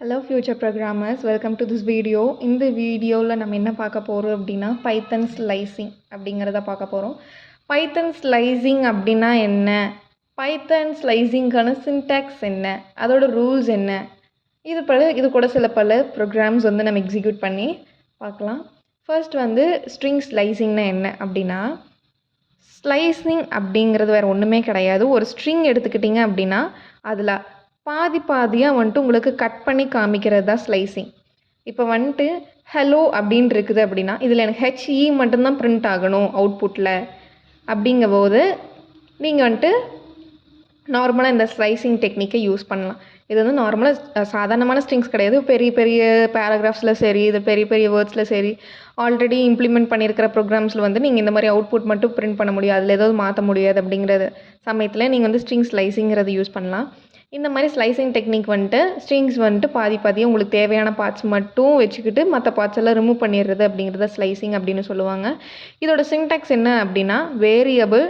Hello future programmers, welcome to this video. இந்த வீடியோவில் நம்ம என்ன பார்க்க போகிறோம் அப்படின்னா பைத்தன் ஸ்லைசிங் அப்படிங்கிறத பார்க்க போகிறோம். பைத்தன் ஸ்லைசிங் அப்படின்னா என்ன, பைத்தன் ஸ்லைசிங்கான சின்டாக்ஸ் என்ன, அதோட ரூல்ஸ் என்ன, இது கூட சில பல ப்ரோக்ராம்ஸ் வந்து நம்ம எக்ஸிக்யூட் பண்ணி பார்க்கலாம். ஃபர்ஸ்ட் வந்து ஸ்ட்ரிங் ஸ்லைசிங்னா என்ன அப்படின்னா, ஸ்லைசிங் அப்படிங்கிறது வேறு ஒன்றுமே கிடையாது. ஒரு ஸ்ட்ரிங் எடுத்துக்கிட்டிங்க அப்படின்னா அதில் பாதியாக வந்துட்டு உங்களுக்கு கட் பண்ணி காமிக்கிறது தான் ஸ்லைசிங். இப்போ வந்துட்டு ஹலோ அப்படின்னு இருக்குது அப்படின்னா இதில் எனக்கு ஹெச்இ மட்டும்தான் பிரிண்ட் ஆகணும் அவுட்புட்டில். அப்படிங்கும்போது நீங்கள் வந்துட்டு நார்மலாக இந்த ஸ்லைசிங் டெக்னிக்கை யூஸ் பண்ணலாம். இது வந்து நார்மலாக சாதாரணமான ஸ்ட்ரிங்ஸ் கிடையாது. பெரிய பெரிய பேராகிராஃப்ஸில் சரி, இது பெரிய பெரிய வேர்ட்ஸில் சரி, ஆல்ரெடி இம்ப்ளிமெண்ட் பண்ணியிருக்கிற ப்ரோக்ராம்ஸில் வந்து நீங்கள் இந்த மாதிரி அவுட்புட் மட்டும் பிரிண்ட் பண்ண முடியாது, அதில் ஏதாவது மாற்ற முடியாது. அப்படிங்கிறது சமயத்தில் நீங்கள் வந்து ஸ்ட்ரிங் ஸ்லைசிங்கிறது யூஸ் பண்ணலாம். இந்த மாதிரி ஸ்லைசிங் டெக்னிக் வந்துட்டு ஸ்ட்ரிங்ஸ் வந்துட்டு பாதியாக உங்களுக்கு தேவையான பார்ட்ஸ் மட்டும் வச்சுக்கிட்டு மற்ற பார்ட்ஸ் எல்லாம் ரிமூவ் பண்ணிடுறது அப்படிங்கிறத ஸ்லைசிங் அப்படின்னு சொல்லுவாங்க. இதோட சின்டாக்ஸ் என்ன அப்படின்னா வேரியபிள்,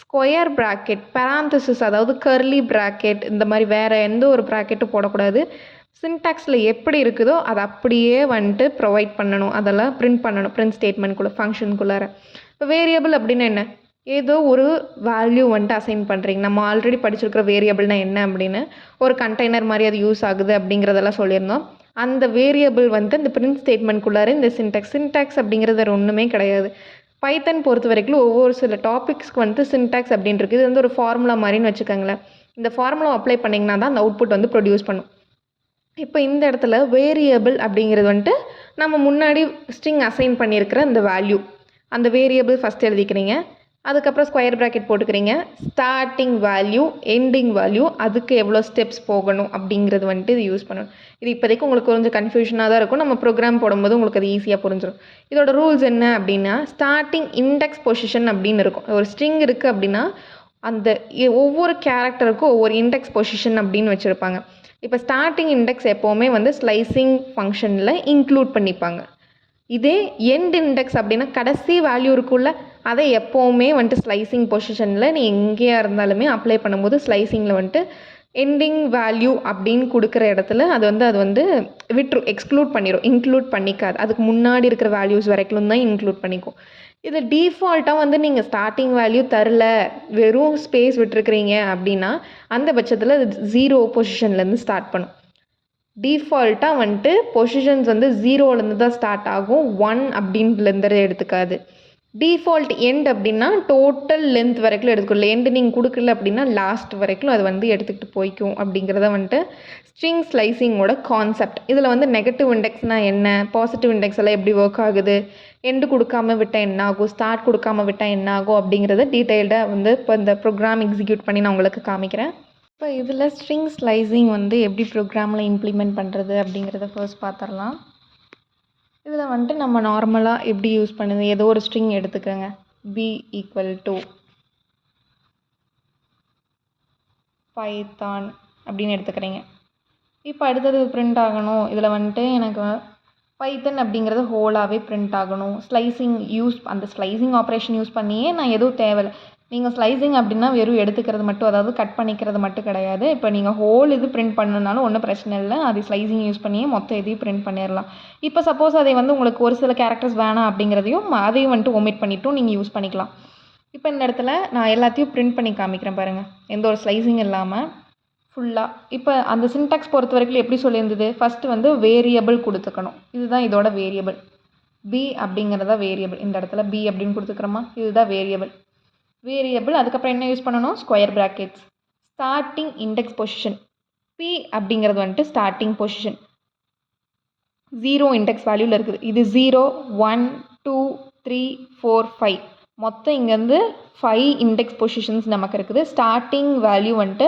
ஸ்கொயர் ப்ராக்கெட், பேராந்தசிஸ் அதாவது கர்லி ப்ராக்கெட், இந்த மாதிரி வேறு எந்த ஒரு ப்ராக்கெட்டும் போடக்கூடாது. சின்டாக்ஸில் எப்படி இருக்குதோ அதை அப்படியே வந்துட்டு ப்ரொவைட் பண்ணணும், அதெல்லாம் பிரிண்ட் பண்ணணும் பிரிண்ட் ஸ்டேட்மெண்ட்குள்ளே ஃபங்க்ஷனுக்குள்ளார. இப்போ வேரியபிள் அப்படின்னா என்ன, ஏதோ ஒரு வேல்யூ வந்துட்டு அசைன் பண்ணுறீங்க. நம்ம ஆல்ரெடி படிச்சிருக்கிற வேரியபிள்னால் என்ன அப்படின்னு ஒரு கண்டெய்னர் மாதிரி அது யூஸ் ஆகுது அப்படிங்கிறதெல்லாம் சொல்லியிருந்தோம். அந்த வேரியபிள் வந்துட்டு இந்த பிரிண்ட் ஸ்டேட்மெண்ட்குள்ளார இந்த சின்டாக்ஸ் அப்படிங்கிறது வேறு ஒன்றுமே கிடையாது. பைத்தன் பொறுத்த வரைக்கும் ஒவ்வொரு சில டாபிக்ஸ்க்கு வந்துட்டு சின்டாக்ஸ் அப்படின்னு இருக்குது. இது வந்து ஒரு ஃபார்முலா மாதிரின்னு வச்சுக்கோங்களேன். இந்த ஃபார்முலா அப்ளை பண்ணிங்கன்னா தான் அந்த அவுட்புட் வந்து ப்ரொடியூஸ் பண்ணும். இப்போ இந்த இடத்துல வேரியபிள் அப்படிங்கிறது வந்துட்டு நம்ம முன்னாடி ஸ்ட்ரிங் அசைன் பண்ணியிருக்கிற அந்த வேல்யூ, அந்த வேரியபிள் ஃபஸ்ட் எழுதிக்கிறீங்க. அதுக்கப்புறம் ஸ்கொயர் ப்ராக்கெட் போட்டுக்கிறீங்க. ஸ்டார்டிங் வேல்யூ, எண்டிங் வேல்யூ, அதுக்கு எவ்வளோ ஸ்டெப்ஸ் போகணும் அப்படிங்கிறது வந்துட்டு இது யூஸ் பண்ணணும். இது இப்போதைக்கு உங்களுக்கு கொஞ்சம் கன்ஃபியூஷனாக தான் இருக்கும். நம்ம ப்ரோக்ராம் போடும்போது உங்களுக்கு அது ஈஸியாக புரிஞ்சிடும். இதோட ரூல்ஸ் என்ன அப்படின்னா ஸ்டார்டிங் இண்டெக்ஸ் பொசிஷன் அப்படின்னு இருக்கும். ஒரு ஸ்ட்ரிங் இருக்குது அப்படின்னா அந்த ஒவ்வொரு கேரக்டருக்கும் ஒவ்வொரு இண்டெக்ஸ் பொசிஷன் அப்படின்னு வச்சுருப்பாங்க. இப்போ ஸ்டார்டிங் இண்டெக்ஸ் எப்போவுமே வந்து ஸ்லைசிங் ஃபங்க்ஷனில் இன்க்ளூட் பண்ணிப்பாங்க. இதே எண்ட் இண்டெக்ஸ் அப்படின்னா கடைசி வேல்யூ இருக்குள்ள அதை எப்போவுமே வந்துட்டு ஸ்லைசிங் பொசிஷனில் நீ எங்கேயா இருந்தாலுமே அப்ளை பண்ணும்போது ஸ்லைசிங்கில் வந்துட்டு எண்டிங் வேல்யூ அப்படின்னு கொடுக்குற இடத்துல அது வந்து விட்ரு எக்ஸ்க்ளூட் பண்ணிடும், இன்க்ளூட் பண்ணிக்காது. அதுக்கு முன்னாடி இருக்கிற வேல்யூஸ் வரைக்கும் தான் இன்க்ளூட் பண்ணிக்கும். இது டிஃபால்ட்டாக வந்து நீங்கள் ஸ்டார்டிங் வேல்யூ தரல, வெறும் ஸ்பேஸ் விட்டுருக்குறீங்க அப்படின்னா அந்த பட்சத்தில் அது 0 பொசிஷன்லேருந்து ஸ்டார்ட் பண்ணும். டிஃபால்ட்டாக வந்துட்டு பொசிஷன்ஸ் வந்து 0லேருந்து தான் ஸ்டார்ட் ஆகும், 1 அப்படின்லேருந்து எடுத்துக்காது. டிஃபால்ட் எண்ட் அப்படின்னா டோட்டல் லென்த் வரைக்கும் எடுத்துக்கல. எண்டு நீங்கள் கொடுக்கல அப்படின்னா லாஸ்ட் வரைக்கும் அது வந்து எடுத்துக்கிட்டு போய்க்கும். அப்படிங்கிறத வந்துட்டு ஸ்ட்ரிங் ஸ்லைசிங்கோட கான்செப்ட். இதில் வந்து நெகட்டிவ் இண்டெக்ஸ்னால் என்ன, பாசிட்டிவ் இண்டெக்ஸ் எல்லாம் எப்படி ஒர்க் ஆகுது, எண்டு கொடுக்காம விட்டால் என்ன ஆகும், ஸ்டார்ட் கொடுக்காம விட்டால் என்ன ஆகும் அப்படிங்கிறத டீட்டெயில்டாக வந்து இப்போ இந்த ப்ரோக்ராம் எக்ஸிக்யூட் பண்ணி நான் உங்களுக்கு காமிக்கிறேன். இப்போ இதில் ஸ்ட்ரிங் ஸ்லைசிங் வந்து எப்படி ப்ரோக்ராமில் இம்ப்ளிமெண்ட் பண்ணுறது அப்படிங்கிறத ஃபர்ஸ்ட் பார்த்துடலாம். இதில் வந்துட்டு நம்ம நார்மலாக எப்படி யூஸ் பண்ணுது, ஏதோ ஒரு ஸ்ட்ரிங் எடுத்துக்கோங்க. b = பைத்தான் அப்படின்னு எடுத்துக்கிறீங்க. இப்போ அடுத்தது பிரிண்ட் ஆகணும். இதில் வந்துட்டு எனக்கு பைத்தன் அப்படிங்கிறது ஹோலாகவே பிரிண்ட் ஆகணும். அந்த ஸ்லைசிங் ஆப்ரேஷன் யூஸ் பண்ணியே நான் எதுவும் தேவையில்லை. நீங்கள் ஸ்லைசிங் அப்படின்னா வெறும் எடுத்துக்கிறது மட்டும், அதாவது கட் பண்ணிக்கிறது மட்டும் கிடையாது. இப்போ நீங்கள் ஹோல் இது பிரிண்ட் பண்ணணுனாலும் ஒன்றும் பிரச்சனை இல்லை. அது ஸ்லைசிங் யூஸ் பண்ணியே மொத்தம் இதையும் பிரிண்ட் பண்ணிடலாம். இப்போ சப்போஸ் அதை வந்து உங்களுக்கு ஒரு சில கேரக்டர்ஸ் வேணாம் அப்படிங்கிறதையும் அதையும் வந்துட்டு ஒமிட் பண்ணிட்டும் நீங்கள் யூஸ் பண்ணிக்கலாம். இப்போ இந்த இடத்துல நான் எல்லாத்தையும் பிரிண்ட் பண்ணி காமிக்கிறேன் பாருங்கள், எந்த ஒரு ஸ்லைசிங் இல்லாமல் ஃபுல்லாக. இப்போ அந்த சின்டாக்ஸ் பொறுத்த வரைக்கும் எப்படி சொல்லியிருந்தது, ஃபஸ்ட்டு வந்து வேரியபிள் கொடுத்துக்கணும். இதுதான் இதோட வேரியபிள். b அப்படிங்கிறதா வேரியபிள். இந்த இடத்துல b அப்படின்னு கொடுத்துக்கிறோமா, இதுதான் வேரியபிள். அதுக்கப்புறம் என்ன யூஸ் பண்ணணும், square brackets. Starting index position p அப்படிங்கிறது வந்துட்டு ஸ்டார்டிங் பொசிஷன் 0 இண்டெக்ஸ் வேல்யூவில் இருக்குது. இது 0, 1, 2, 3, 4, 5 மொத்தம் இங்கேருந்து 5 இண்டெக்ஸ் பொசிஷன்ஸ் நமக்கு இருக்குது. ஸ்டார்டிங் வேல்யூ வந்துட்டு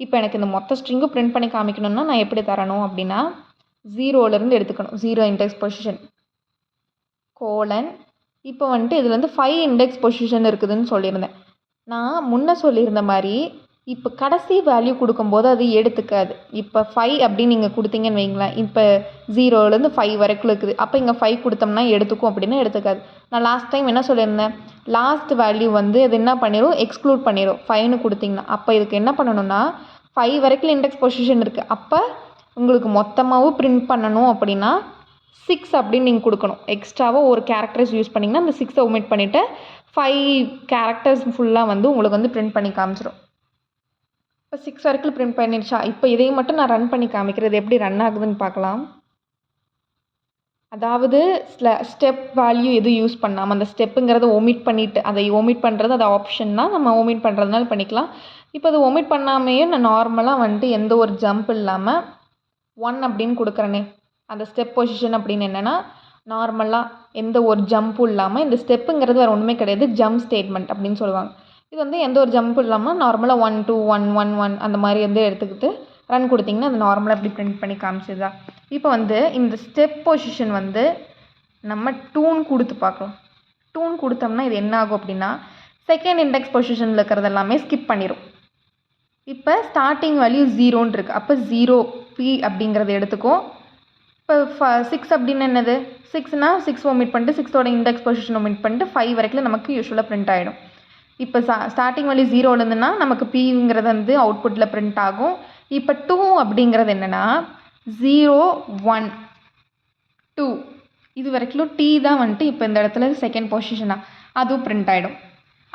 இப்போ எனக்கு இந்த மொத்த ஸ்ட்ரிங்கும் பிரிண்ட் பண்ணி காமிக்கணும்னா நான் எப்படி தரணும் அப்படின்னா 0லேருந்து எடுத்துக்கணும். 0 இண்டெக்ஸ் பொசிஷன் கோலன். இப்போ வந்துட்டு இதில் வந்து 5 இண்டெக்ஸ் பொசிஷன் இருக்குதுன்னு சொல்லியிருந்தேன். நான் முன்னே சொல்லியிருந்த மாதிரி இப்போ கடைசி வேல்யூ கொடுக்கும்போது அது எடுத்துக்காது. இப்போ 5 அப்படின்னு நீங்கள் கொடுத்தீங்கன்னு வைங்களேன், இப்போ 0லேருந்து 5 வரைக்கும் இருக்குது. அப்போ இங்கே 5 கொடுத்தோம்னா எடுத்துக்கும் அப்படின்னா எடுத்துக்காது. நான் லாஸ்ட் டைம் என்ன சொல்லியிருந்தேன், லாஸ்ட் வேல்யூ வந்து இது என்ன பண்ணிடும், எக்ஸ்க்ளூட் பண்ணிடும் 5ன்னு கொடுத்தீங்கன்னா. அப்போ இதுக்கு என்ன பண்ணணும்னா 5 வரைக்கும் இண்டெக்ஸ் பொசிஷன் இருக்குது. அப்போ உங்களுக்கு மொத்தமாகவும் பிரிண்ட் பண்ணணும் அப்படின்னா 6 அப்படின்னு நீங்கள் கொடுக்கணும். எக்ஸ்ட்ராவாக ஒரு கேரக்டர்ஸ் யூஸ் பண்ணிங்கன்னா அந்த 6 ஒமிட் பண்ணிவிட்டு 5 கேரக்டர்ஸ் ஃபுல்லாக வந்து உங்களுக்கு வந்து பிரிண்ட் பண்ணி காமிச்சிடும். இப்போ 6 வரைக்கும் பிரிண்ட் பண்ணிடுச்சா? இப்போ இதையும் மட்டும் நான் ரன் பண்ணி காமிக்கிறது எப்படி ரன் ஆகுதுன்னு பார்க்கலாம். அதாவது ஸ்டெப் வேல்யூ எதுவும் யூஸ் பண்ணாமல் அந்த ஸ்டெப்புங்கிறத ஒமிட் பண்ணிவிட்டு, அதை ஒமிட் பண்ணுறது அது ஆப்ஷன் தான், நம்ம ஒமிட் பண்ணுறதுனால பண்ணிக்கலாம். இப்போ அது ஒமிட் பண்ணாமையே நான் நார்மலாக வந்துட்டு எந்த ஒரு ஜம்ப் இல்லாமல் 1 அப்படின்னு கொடுக்குறேனே. அந்த ஸ்டெப் பொசிஷன் அப்படின்னு என்னென்னா நார்மலாக எந்த ஒரு ஜம்ப்பும் இல்லாமல், இந்த ஸ்டெப்புங்கிறது வேறு ஒன்றுமே கிடையாது, ஜம்ப் ஸ்டேட்மெண்ட் அப்படின்னு சொல்லுவாங்க. இது வந்து எந்த ஒரு ஜம்ப்பும் இல்லாமல் நார்மலாக 1 2 1 1 1 அந்த மாதிரி வந்து எடுத்துக்கிட்டு ரன் கொடுத்திங்கன்னா அது நார்மலாக இப்படி பிரிண்ட் பண்ணி காமிச்சிதா. இப்போ வந்து இந்த ஸ்டெப் பொசிஷன் வந்து நம்ம 2ன்னு கொடுத்து பார்க்கலாம். 2ன்னு கொடுத்தோம்னா இது என்ன ஆகும் அப்படின்னா செகண்ட் இண்டெக்ஸ் பொசிஷனில் இருக்கிறது எல்லாமே ஸ்கிப் பண்ணிடும். இப்போ ஸ்டார்டிங் வேல்யூ 0ன்னு இருக்குது. அப்போ 0 P அப்படிங்கிறத எடுத்துக்கும். இப்போ 6 அப்படின்னு என்னது, 6னா 6 ஒமிட் பண்ணிட்டு 6ஓட இண்டெக்ஸ் பொசிஷன் ஒமிட் பண்ணிட்டு 5 வரைக்கும் நமக்கு யூஸ்வலாக பிரிண்ட் ஆகிடும். இப்போ ஸ்டார்டிங் வேல்யூ 0லேருந்துன்னா நமக்கு Pங்கிறது வந்து அவுட்புட்டில் பிரிண்ட் ஆகும். இப்போ 2 அப்படிங்கிறது என்னென்னா 0 1 2 இது வரைக்கும் T தான் வந்துட்டு இப்போ இந்த இடத்துல செகண்ட் பொசிஷனாக அதுவும் பிரிண்ட் ஆகிடும்.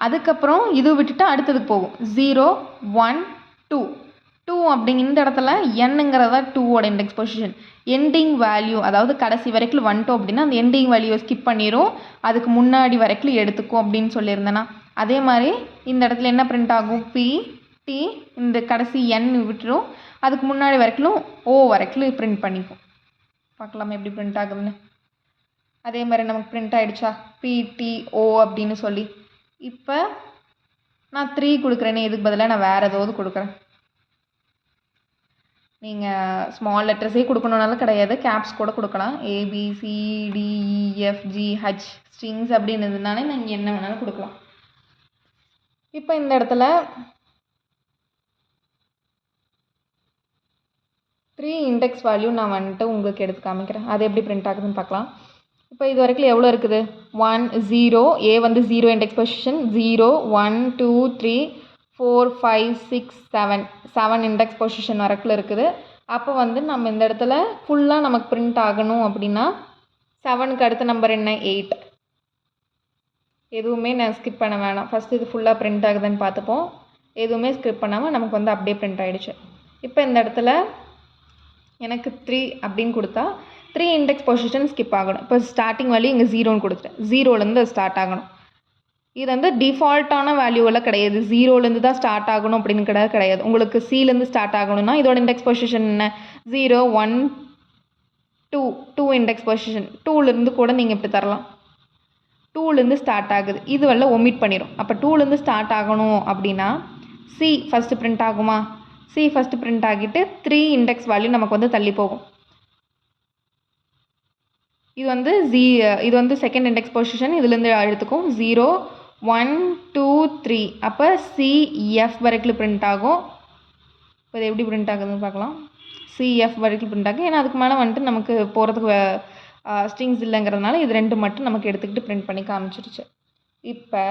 அதுக்கப்புறம் இது விட்டுட்டு அடுத்ததுக்கு போகும் 0 1 2 2 அப்படிங்க இந்த இடத்துல என்னங்கிறதா 2ஓட இண்டெக்ஸ் பொசிஷன். எண்டிங் வேல்யூ அதாவது கடைசி வரைக்கும் 1 2 அப்படின்னா அந்த எண்டிங் வேல்யூவை ஸ்கிப் பண்ணிடும், அதுக்கு முன்னாடி வரைக்கும் எடுத்துக்கும் அப்படின்னு சொல்லியிருந்தேன்னா. அதே மாதிரி இந்த இடத்துல என்ன பிரிண்ட் ஆகும், P T இந்த கடைசி N விட்டுரும், அதுக்கு முன்னாடி வரைக்கும் O வரைக்கும் பிரிண்ட் பண்ணிக்கும். பார்க்கலாமா எப்படி பிரிண்ட் ஆகுதுன்னு. அதே மாதிரி நமக்கு பிரிண்ட் ஆகிடுச்சா PTO அப்படின்னு சொல்லி. இப்போ நான் 3 கொடுக்குறேனே, இதுக்கு பதிலாக நான் வேறு ஏதாவது கொடுக்குறேன். நீங்கள் ஸ்மால் லெட்டர்ஸே கொடுக்கணுன்னாலும் கிடையாது, கேப்ஸ் கூட கொடுக்கலாம். ABCDEFGH ஸ்ட்ரிங்ஸ் அப்படின்னு இருந்ததுனாலே நீங்கள் என்ன வேணாலும் கொடுக்கலாம். இப்போ இந்த இடத்துல 3 இண்டெக்ஸ் வேல்யூ நான் வந்துட்டு உங்களுக்கு எடுத்து காமிக்கிறேன், அது எப்படி பிரிண்ட் ஆகுதுன்னு பார்க்கலாம். இப்போ இது வரைக்கும் எவ்வளோ இருக்குது, 1 0 A வந்து 0 இண்டெக்ஸ் பொசிஷன் 0 1 2 3 4 5 6 7 இண்டெக்ஸ் பொசிஷன் வரைக்கும் இருக்குது. அப்போ வந்து நம்ம இந்த இடத்துல ஃபுல்லாக நமக்கு பிரிண்ட் ஆகணும் அப்படின்னா 7க்கு அடுத்த நம்பர் என்ன 8. எதுவுமே நான் ஸ்கிப் பண்ண வேணாம், ஃபஸ்ட்டு இது ஃபுல்லாக பிரிண்ட் ஆகுதுன்னு பார்த்துப்போம். எதுவுமே ஸ்கிப் பண்ணாமல் நமக்கு வந்து அப்படியே பிரிண்ட் ஆகிடுச்சு. இப்போ இந்த இடத்துல எனக்கு 3 அப்படின்னு கொடுத்தா 3 இண்டெக்ஸ் பொசிஷன் ஸ்கிப் ஆகணும். இப்போ ஸ்டார்டிங் வேல்யூ இங்கே 0ன்னு கொடுத்துட்டேன், 0லேருந்து ஸ்டார்ட் ஆகணும். இது வந்து டிஃபால்ட்டான வேல்யூவெல்லாம் கிடையாது, 0லேருந்து தான் ஸ்டார்ட் ஆகணும் அப்படின்னு கிடையாது. உங்களுக்கு Cலேருந்து ஸ்டார்ட் ஆகணும்னா இதோட இண்டெக்ஸ் பொசிஷன் என்ன 0 1 2 இண்டெக்ஸ் பொசிஷன் 2லேருந்து கூட நீங்கள் இப்படி தரலாம். 2லேருந்து ஸ்டார்ட் ஆகுது, இது வரல ஒமிட் பண்ணிடும். அப்போ 2லேருந்து ஸ்டார்ட் ஆகணும் அப்படின்னா C ஃபஸ்ட்டு பிரிண்ட் ஆகுமா, C ஃபஸ்ட்டு பிரிண்ட் ஆகிட்டு 3 இண்டெக்ஸ் வேல்யூ நமக்கு வந்து தள்ளி போகும். இது வந்து செகண்ட் இண்டெக்ஸ் பொசிஷன், இதுலேருந்து எடுத்துக்கும் 0 1 2 3. அப்போ CF வரைக்கும் பிரிண்ட் ஆகும். இப்போ இது எப்படி பிரிண்ட் ஆகுதுன்னு பார்க்கலாம். CF வரைக்கும் பிரிண்ட் ஆகும், ஏன்னா அதுக்கு மேலே வந்துட்டு நமக்கு போகிறதுக்கு ஸ்ட்ரிங்ஸ் இல்லைங்கிறதுனால இது 2 மட்டும் நமக்கு எடுத்துக்கிட்டு பிரிண்ட் பண்ணி காமிச்சிருச்சு. இப்போ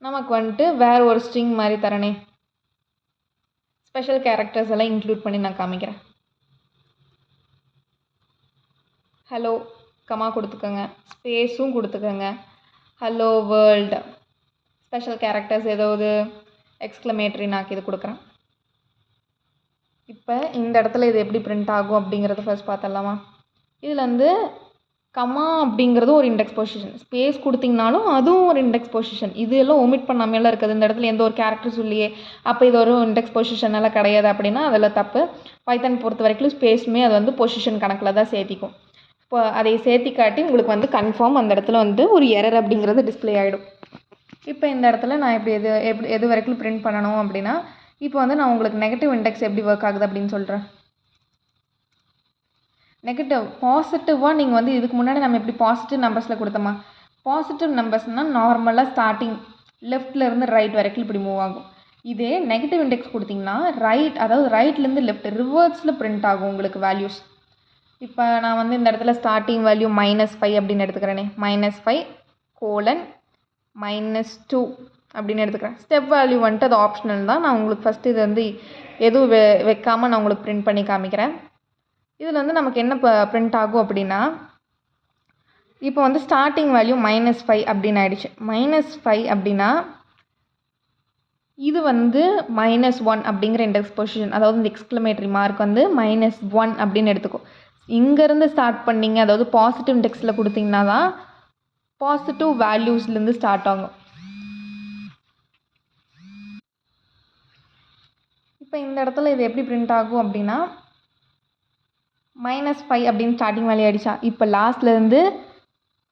நமக்கு வந்துட்டு வேறு ஒரு ஸ்ட்ரிங் மாதிரி தரனே, ஸ்பெஷல் கேரக்டர்ஸ் எல்லாம் இன்க்ளூட் பண்ணி நான் காமிக்கிறேன். ஹலோ கமா கொடுத்துக்கோங்க, ஸ்பேஸும் கொடுத்துக்கோங்க, ஹலோ வேர்ல்டு, ஸ்பெஷல் கேரக்டர்ஸ் ஏதாவது எக்ஸ்க்ளமேட்ரி நான் இது கொடுக்குறேன். இப்போ இந்த இடத்துல இது எப்படி பிரிண்ட் ஆகும் அப்படிங்கிறத ஃபர்ஸ்ட் பார்த்துடலாமா. இதில் வந்து கமா அப்படிங்கிறது ஒரு இண்டெக்ஸ் பொசிஷன், ஸ்பேஸ் கொடுத்திங்கனாலும் அதுவும் ஒரு இண்டெக்ஸ் பொசிஷன். இது எல்லாம் ஒமிட் பண்ணாமலாம் இருக்குது, இந்த இடத்துல எந்த ஒரு கேரக்டர்ஸ் இல்லையே, அப்போ இது ஒரு இண்டெக்ஸ் பொசிஷன் எல்லாம் கிடையாது அப்படின்னா அதில் தப்பு. பைத்தன் பொறுத்த வரைக்கும் ஸ்பேஸுமே அது வந்து பொசிஷன் கணக்கில் தான் சேர்த்திக்கும். இப்போ அதை சேர்த்தி காட்டி உங்களுக்கு வந்து கன்ஃபார்ம் அந்த இடத்துல வந்து ஒரு எரர் அப்படிங்கிறது டிஸ்பிளே ஆகிடும். இப்போ இந்த இடத்துல நான் இப்படி எது வரைக்கும் பிரிண்ட் பண்ணணும் அப்படின்னா, இப்போ வந்து நான் உங்களுக்கு நெகட்டிவ் இண்டெக்ஸ் எப்படி ஒர்க் ஆகுது அப்படின்னு சொல்கிறேன். நெகட்டிவ் பாசிட்டிவாக நீங்கள் வந்து இதுக்கு முன்னாடி நம்ம எப்படி பாசிட்டிவ் நம்பர்ஸில் கொடுத்தோமா, பாசிட்டிவ் நம்பர்ஸ்னால் நார்மலாக ஸ்டார்டிங் லெஃப்ட்லேருந்து ரைட் வரைக்கும் இப்படி மூவ் ஆகும். இதே நெகட்டிவ் இண்டெக்ஸ் கொடுத்திங்கன்னா அதாவது ரைட்லேருந்து லெஃப்ட் ரிவர்ஸில் பிரிண்ட் ஆகும் உங்களுக்கு வேல்யூஸ். இப்போ நான் வந்து இந்த இடத்துல ஸ்டார்டிங் வேல்யூ -5 அப்படின்னு எடுத்துக்கிறேனே, -5 :-2 அப்படின்னு எடுத்துக்கிறேன். ஸ்டெப் வேல்யூ வந்துட்டு அது ஆப்ஷனல் தான். நான் உங்களுக்கு ஃபஸ்ட்டு இது வந்து எதுவும் வைக்காமல் நான் உங்களுக்கு பிரிண்ட் பண்ணி காமிக்கிறேன். இதில் வந்து நமக்கு என்ன பிரிண்ட் ஆகும் அப்படின்னா, இப்போ வந்து ஸ்டார்டிங் வேல்யூ -5 அப்படின்னு ஆயிடுச்சு. -5 அப்படின்னா இது வந்து -1 அப்படிங்கிற இண்டெக்ஸ் பொசிஷன், அதாவது இந்த எக்ஸ்க்ளமேட்டரி மார்க் வந்து -1 அப்படின்னு எடுத்துக்கோ. இங்கேருந்து ஸ்டார்ட் பண்ணிங்க, அதாவது பாசிட்டிவ் இண்டெக்ஸில் கொடுத்தீங்கன்னா தான் பாசிட்டிவ் வேல்யூஸ்லேருந்து ஸ்டார்ட் ஆகும். இப்போ இந்த இடத்துல இது எப்படி பிரிண்ட் ஆகும் அப்படின்னா, -5 அப்படின்னு ஸ்டார்டிங் வேல்யூ ஆகிடுச்சா. இப்போ லாஸ்ட்லேருந்து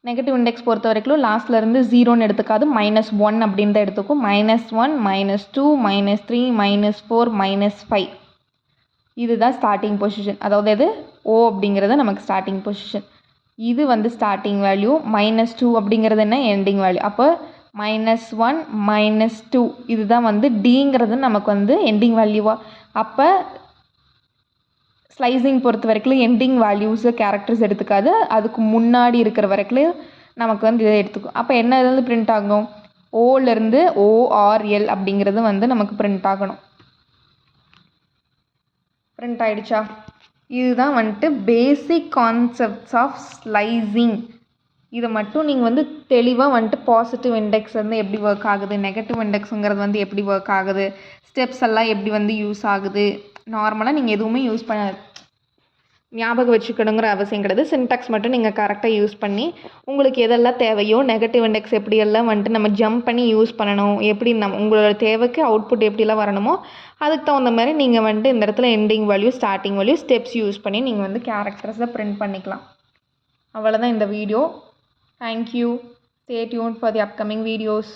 நெகட்டிவ் இண்டெக்ஸ் பொறுத்த வரைக்கும் லாஸ்ட்லேருந்து 0ன்னு எடுத்துக்காது, -1 அப்படின்னு தான் எடுத்துக்கும். -1, -2, -3, -4, -5 இதுதான் ஸ்டார்டிங் பொசிஷன். அதாவது இது O அப்படிங்கிறது நமக்கு ஸ்டார்டிங் பொசிஷன். இது வந்து ஸ்டார்டிங் வேல்யூ. -2 அப்படிங்கிறது என்ன, எண்டிங் வேல்யூ. அப்போ -1, -2 இதுதான் வந்து Dங்கிறது நமக்கு வந்து எண்டிங் வேல்யூவா. அப்போ ஸ்லைசிங் பொறுத்த வரைக்கும் எண்டிங் வேல்யூஸு கேரக்டர்ஸ் எடுத்துக்காது, அதுக்கு முன்னாடி இருக்கிற வரைக்கும் நமக்கு வந்து இதை எடுத்துக்கும். அப்போ என்ன இதில் பிரிண்ட் ஆகும், ஓலேருந்து ORL அப்படிங்கிறது வந்து நமக்கு பிரிண்ட் ஆகணும். பிரிண்ட் ஆகிடுச்சா. இதுதான் வந்துட்டு பேசிக் கான்செப்ட்ஸ் ஆஃப் ஸ்லைசிங். இதை மட்டும் நீங்கள் வந்து தெளிவாக வந்துட்டு பாசிட்டிவ் இண்டெக்ஸ் வந்து எப்படி ஒர்க் ஆகுது, நெகட்டிவ் இண்டெக்ஸுங்கிறது வந்து எப்படி ஒர்க் ஆகுது, ஸ்டெப்ஸ் எல்லாம் எப்படி வந்து யூஸ் ஆகுது, நார்மலாக நீங்கள் எதுவுமே யூஸ் பண்ண ஞாபகம் வச்சுக்கணுங்கிற அவசியம் கிடையாது. சின்டாக்ஸ் மட்டும் நீங்கள் கரெக்டாக யூஸ் பண்ணி உங்களுக்கு எதெல்லாம் தேவையோ, நெகட்டிவ் இண்டெக்ஸ் எப்படியெல்லாம் வந்துட்டு நம்ம ஜம்ப் பண்ணி யூஸ் பண்ணணும், எப்படி உங்களோட தேவைக்கு அவுட்புட் எப்படிலாம் வரணுமோ அதுக்கு தகுந்த மாதிரி நீங்கள் வந்துட்டு இந்த இடத்துல ending value, starting value, steps use பண்ணி நீங்கள் வந்து கேரக்டர்ஸை பிரிண்ட் பண்ணிக்கலாம். அவ்வளோதான் இந்த video. Thank you. Stay tune for the upcoming videos.